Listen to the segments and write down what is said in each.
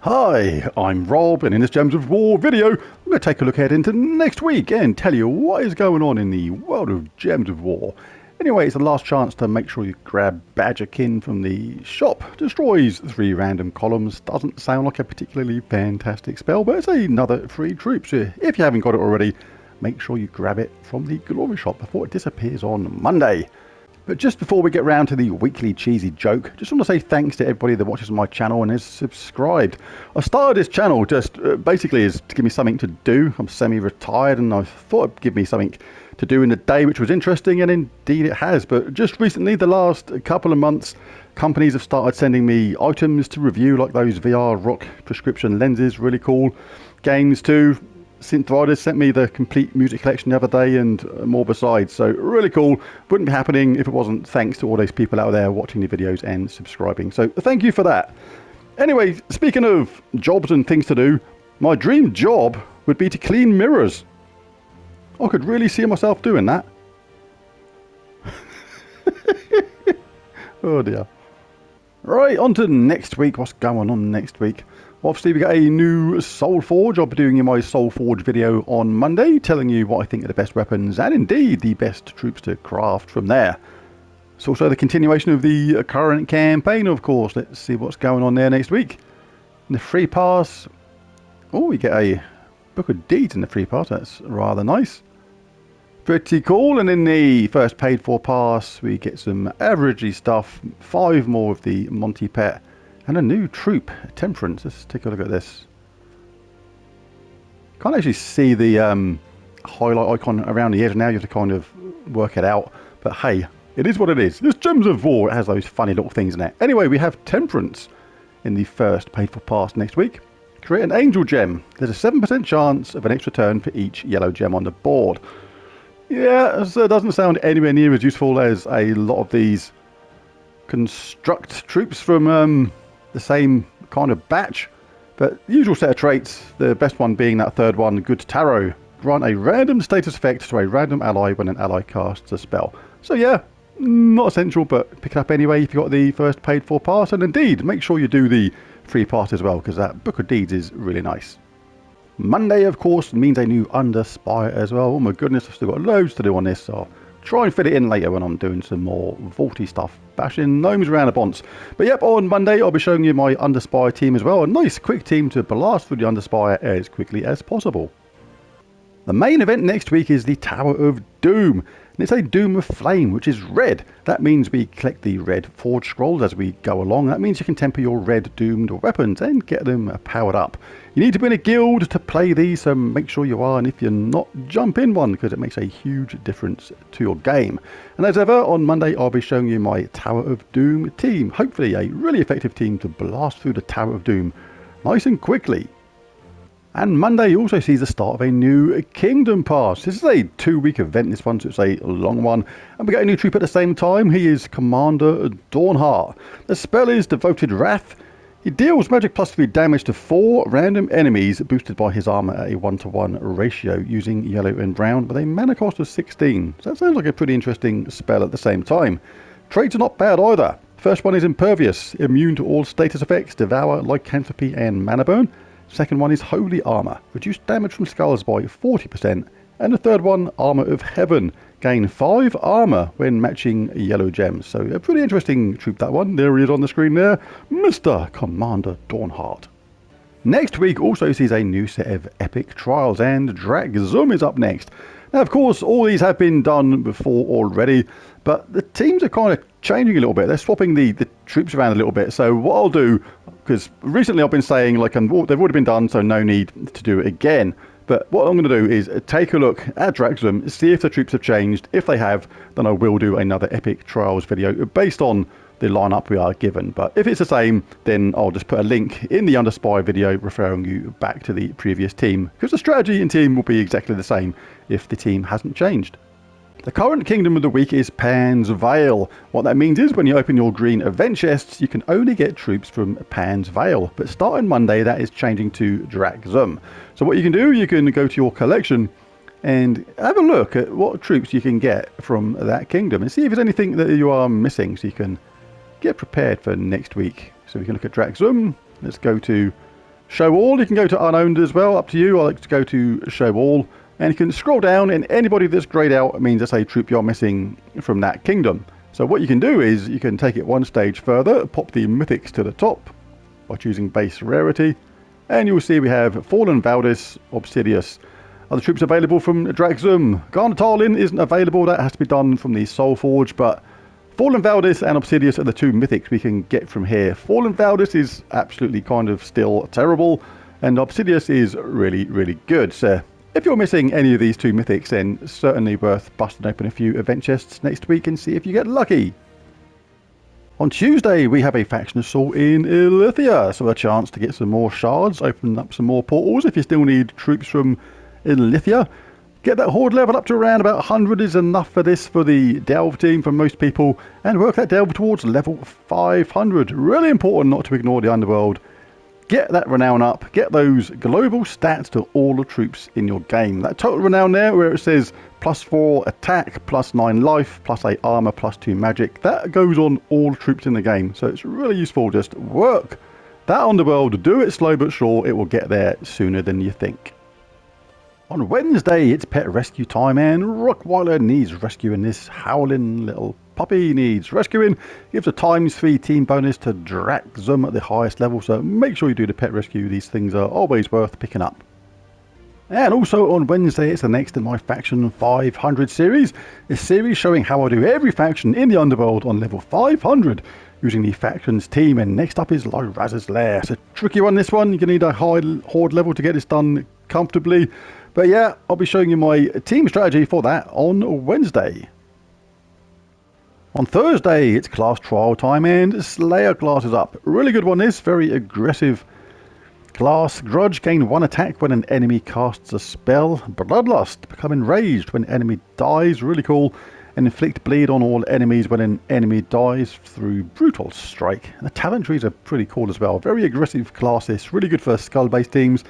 Hi, I'm Rob, and in this Gems of War video, I'm going to take a look ahead into next week and tell you what is going on in the world of Gems of War. Anyway, it's the last chance to make sure you grab Badgerkin from the shop. Destroys 3 random columns. Doesn't sound like a particularly fantastic spell, but it's another free troop. So if you haven't got it already, make sure you grab it from the Glory shop before it disappears on Monday. But just before we get round to the weekly cheesy joke, just want to say thanks to everybody that watches my channel and has subscribed. I started this channel just basically as to give me something to do. I'm semi-retired and I thought it'd give me something to do in the day which was interesting, and indeed it has. But just recently, the last couple of months, companies have started sending me items to review, like those VR Rock prescription lenses, really cool. Games too. Synth Riders sent me the complete music collection the other day and more besides, so really cool. Wouldn't be happening if it wasn't thanks to all those people out there watching the videos and subscribing, so thank you for that. Anyway, speaking of jobs and things to do, my dream job would be to clean mirrors. I could really see myself doing that. Oh dear. Right, on to next week. What's going on next week? Obviously, we got a new Soul Forge. I'll be doing my Soul Forge video on Monday, telling you what I think are the best weapons and indeed the best troops to craft from there. It's also the continuation of the current campaign, of course. Let's see what's going on there next week. In the free pass, oh, we get a Book of Deeds in the free pass. That's rather nice. Pretty cool. And in the first paid for pass, we get some averagey stuff. 5 more of the Monty Pet. And a new troop, Temperance. Let's take a look at this. Can't actually see the highlight icon around the edge now. You have to kind of work it out. But hey, it is what it is. It's Gems of War. It has those funny little things in it. Anyway, we have Temperance in the first paid for pass next week. Create an Angel Gem. There's a 7% chance of an extra turn for each yellow gem on the board. Yeah, so it doesn't sound anywhere near as useful as a lot of these construct troops from the same kind of batch, but the usual set of traits, the best one being that third one, Good Tarot. Grant a random status effect to a random ally when an ally casts a spell. So yeah, not essential, but pick it up anyway if you got the first paid for pass, and indeed make sure you do the free pass as well, because that Book of Deeds is really nice. Monday, of course, means a new Under Spire as well. Oh my goodness, I've still got loads to do on this, so try and fit it in later when I'm doing some more vaulty stuff, bashing gnomes around the bonds. But yep, on Monday I'll be showing you my Underspire team as well. A nice quick team to blast through the Underspire as quickly as possible. The main event next week is the Tower of Doom, and it's a Doom of Flame, which is red. That means we collect the red Forge Scrolls as we go along. That means you can temper your red doomed weapons and get them powered up. You need to be in a guild to play these, so make sure you are, and if you're not, jump in one, because it makes a huge difference to your game. And as ever, on Monday I'll be showing you my Tower of Doom team. Hopefully a really effective team to blast through the Tower of Doom nice and quickly. And Monday also sees the start of a new Kingdom Pass. This is a 2-week event, this one, so it's a long one. And we get a new troop at the same time. He is Commander Dorard. The spell is Devoted Wrath. He deals magic +3 damage to 4 random enemies, boosted by his armor at a 1-to-1 ratio, using yellow and brown, with a mana cost of 16. So that sounds like a pretty interesting spell at the same time. Traits are not bad either. First one is Impervious, immune to all status effects, Devour, Lycanthropy and Mana Burn. Second one is Holy Armor, reduced damage from skulls by 40%. And the third one, Armor of Heaven, gain 5 armor when matching yellow gems. So a pretty interesting troop, that one. There he is on the screen there, Mr. Commander Dorard. Next week also sees a new set of epic trials, and Draxum is up next. Now, of course, all these have been done before already, but the teams are kind of changing a little bit. They're swapping the troops around a little bit. So what I'll do, because recently I've been saying, like, they've already been done, so no need to do it again. But what I'm going to do is take a look at Draxum, see if the troops have changed. If they have, then I will do another Epic Trials video based on the lineup we are given. But if it's the same, then I'll just put a link in the Underspire video referring you back to the previous team, because the strategy and team will be exactly the same if the team hasn't changed. The current Kingdom of the Week is Pan's Vale. What that means is when you open your green event chests, you can only get troops from Pan's Vale. But starting Monday, that is changing to Draxum. So what you can do, you can go to your collection and have a look at what troops you can get from that kingdom and see if there's anything that you are missing, so you can get prepared for next week. So we can look at Draxum. Let's go to Show all, you can go to unowned as well, up to you. I like to go to show all, and you can scroll down, and anybody that's grayed out means that's a troop you're missing from that kingdom. So what you can do is you can take it one stage further, pop the mythics to the top by choosing base rarity, and you will see we have Fallen Valdis, Obsidius. Other troops available from Draxum. Garnetarlin isn't available, that has to be done from the Soul Forge, but Fallen Valdis and Obsidius are the two mythics we can get from here. Fallen Valdis is absolutely kind of still terrible, and Obsidius is really, really good. So if you're missing any of these two mythics, then certainly worth busting open a few event chests next week and see if you get lucky. On Tuesday, we have a faction assault in Ilithia, so a chance to get some more shards, open up some more portals if you still need troops from Ilithia. Get that horde level up to around about 100 is enough for this for the delve team for most people, and work that delve towards level 500. Really important not to ignore the underworld. Get that renown up, get those global stats to all the troops in your game. That total renown there where it says +4 attack, +9 life, +8 armor, +2 magic, that goes on all the troops in the game. So it's really useful, just work that underworld, do it slow but sure, it will get there sooner than you think. On Wednesday, it's pet rescue time, and Rockweiler needs rescuing. This howling little puppy needs rescuing. Gives a ×3 team bonus to Draxum at the highest level, so make sure you do the pet rescue. These things are always worth picking up. And also on Wednesday, it's the next in my Faction 500 series. A series showing how I do every faction in the Underworld on level 500 using the factions team. And next up is Lyraz's Lair. It's a tricky one, this one. You're going to need a high horde level to get this done comfortably. But yeah, I'll be showing you my team strategy for that on Wednesday. On Thursday, it's class trial time, and Slayer class is up. Really good one this, very aggressive class. Grudge, gain 1 attack when an enemy casts a spell. Bloodlust, become enraged when enemy dies, really cool. And inflict bleed on all enemies when an enemy dies through Brutal Strike. And the talent trees are pretty cool as well. Very aggressive class this, really good for skull-based teams.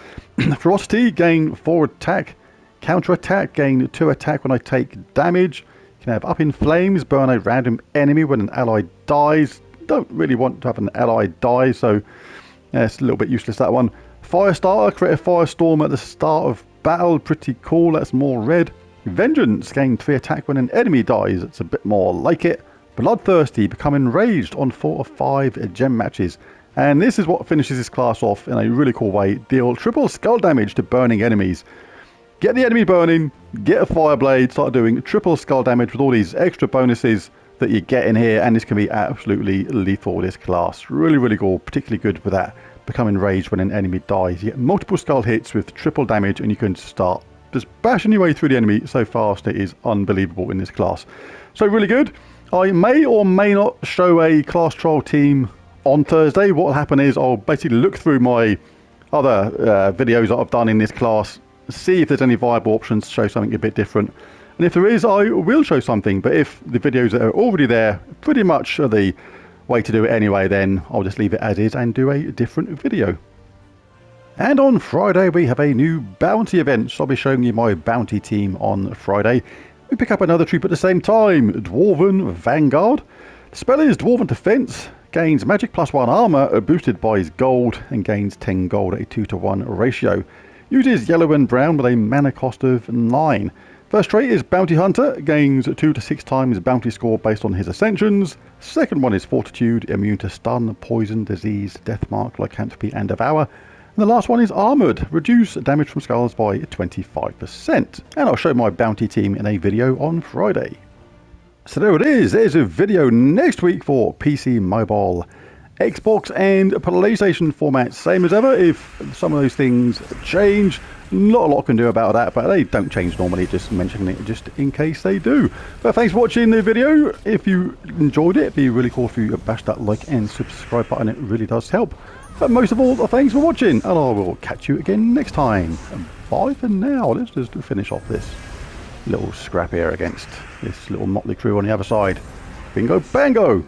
Ferocity, gain 4 attack. Counter attack, gain 2 attack when I take damage. You can have Up in Flames, burn a random enemy when an ally dies. Don't really want to have an ally die, so yeah, it's a little bit useless, that one. Firestarter, create a firestorm at the start of battle, pretty cool, that's more red. Vengeance, gain 3 attack when an enemy dies, it's a bit more like it. Bloodthirsty, become enraged on 4 or 5 gem matches. And this is what finishes this class off in a really cool way. Deal triple skull damage to burning enemies. Get the enemy burning, get a fireblade, start doing triple skull damage with all these extra bonuses that you get in here, and this can be absolutely lethal with this class. Really, really cool, particularly good with that. Become enraged when an enemy dies. You get multiple skull hits with triple damage, and you can start just bashing your way through the enemy so fast. It is unbelievable in this class. So really good. I may or may not show a class trial team on Thursday. What will happen is I'll basically look through my other videos that I've done in this class, see if there's any viable options to show something a bit different. And if there is, I will show something. But if the videos that are already there pretty much are the way to do it anyway, then I'll just leave it as is and do a different video. And on Friday, we have a new bounty event. So I'll be showing you my bounty team on Friday. We pick up another troop at the same time, Dwarven Vanguard. The spell is Dwarven Defense, gains magic +1 armor, boosted by his gold, and gains 10 gold at a 2-to-1 ratio. Uses yellow and brown with a mana cost of 9. First trait is Bounty Hunter, gains 2 to 6 times bounty score based on his ascensions. Second one is Fortitude, immune to stun, poison, disease, deathmark, lycanthropy, and devour. And the last one is Armoured, reduce damage from skulls by 25%. And I'll show my bounty team in a video on Friday. So there it is, there's a video next week for PC, mobile, Xbox and PlayStation format. Same as ever, if some of those things change, not a lot I can do about that, but they don't change normally, just mentioning it just in case they do. But thanks for watching the video. If you enjoyed it, it'd be really cool if you bash that like and subscribe button, it really does help. But most of all, thanks for watching, and I will catch you again next time. Bye for now. Let's just finish off this little scrap here against this little motley crew on the other side. Bingo bango!